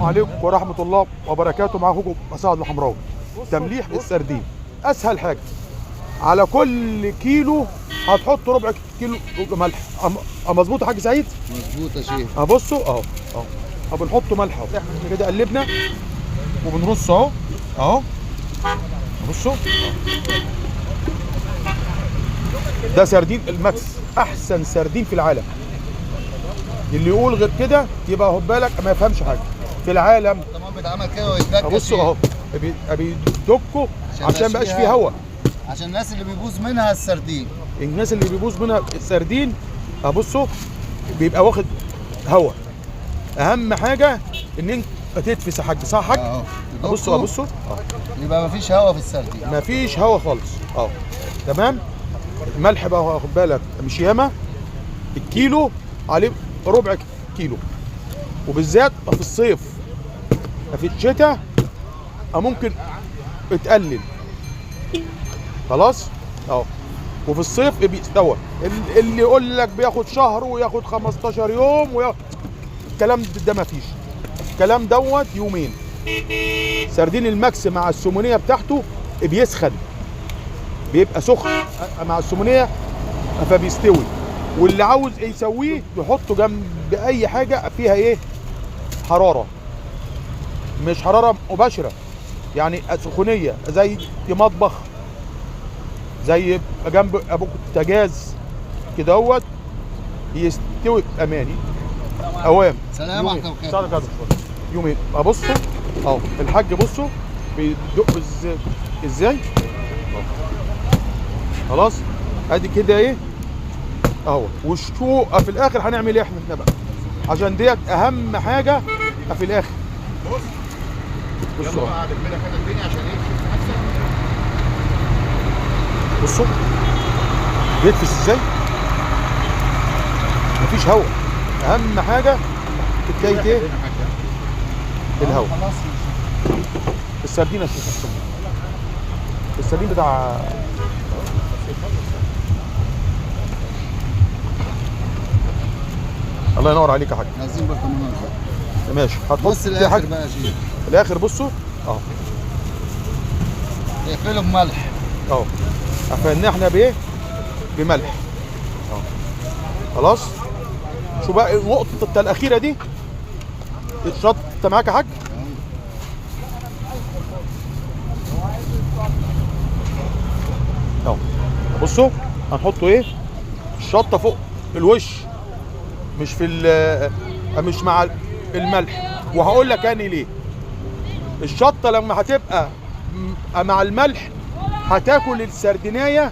عليكم ورحمة الله وبركاته. مع اخوكم مساعد الحمراوي. تمليح السردين اسهل حاجة. على كل كيلو هتحط ربع كيلو ملح. مظبوط يا حاج سعيد؟ مظبوط يا شيخ. بصوا اهو بنحط ملح اهو. احنا كده قلبنا وبنرص اهو بصوا ده سردين الماكس، احسن سردين في العالم. اللي يقول غير كده يبقى خد بالك ما يفهمش حاجه في العالم. تمام بيتعمل كده ويتدك. بصوا اهو بيدكوا عشان ما يبقاش فيه هواء، عشان الناس اللي بيبوظ منها السردين. الناس اللي بيبوظ منها السردين بصوا بيبقى واخد هواء. اهم حاجه ان انت تدفس يا حاج، صح يا حاج؟ بصوا يبقى مفيش هواء في السردين، مفيش هواء خالص. تمام. الملح بقى واخد بالك مش ياما، الكيلو عليه ربع كيلو، وبالذات في الصيف. في الشتاء ممكن تقلل خلاص وفي الصيف بيستوى. اللي يقول لك بياخد شهر وياخد 15 يوم الكلام ده مفيش. الكلام دوت يومين. سردين الماكس مع السمونيه بتاعته بيسخن، بيبقى سخن مع السمونيه فبيستوي. واللي عاوز يسويه يحطه جنب اي حاجه فيها حراره، مش حراره مباشره، يعني سخونيه زي مطبخ، زي جنب ابو بوتاجاز كده يستوي اماني اوام. سلام عليكم. يومين. بصوا الحاج بصوا بيدق ازاي خلاص. ادي كده والشوق في الاخر هنعمل احنا بقى، عشان ديت اهم حاجه في الاخر. بصوا بصوا بيتفس ازاي، مفيش هواء. اهم حاجه تلاقي الهواء. السردين السردين بتاع الله ينور عليك يا حاج. عايزين برطمانات بقى. ماشي. بص الاخر بقى يا شيخ. الاخر بصوا اقفله بملح. قفلنا احنا بملح خلاص. شو بقى النقطة الأخيرة دي؟ الشطة معاك يا حاج؟ بصوا هنحطوا الشطة فوق الوش، مش مش مع الملح. وهقول لك ليه. الشطة لما هتبقى مع الملح هتاكل السردينية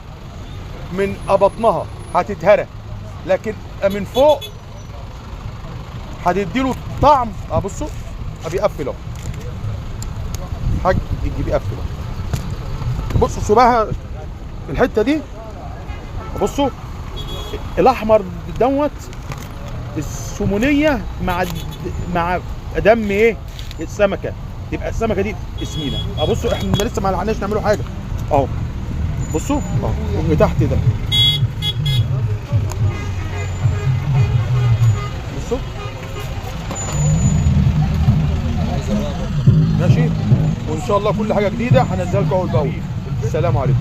من بطنها، هتتهرى، لكن من فوق هتديله طعم. بصوا بيقفل اهو حاج، يجي بيقفل اهو. بصوا شبهها الحته دي. بصوا الاحمر دوت السمونيه مع دم السمكه، يبقى السمكه دي سمينه. بصوا احنا لسه ما لحقناش نعمله حاجه بصوا من تحت ده. بصوا ماشي. وان شاء الله كل حاجه جديده هنزلها لكم اول باول. السلام عليكم.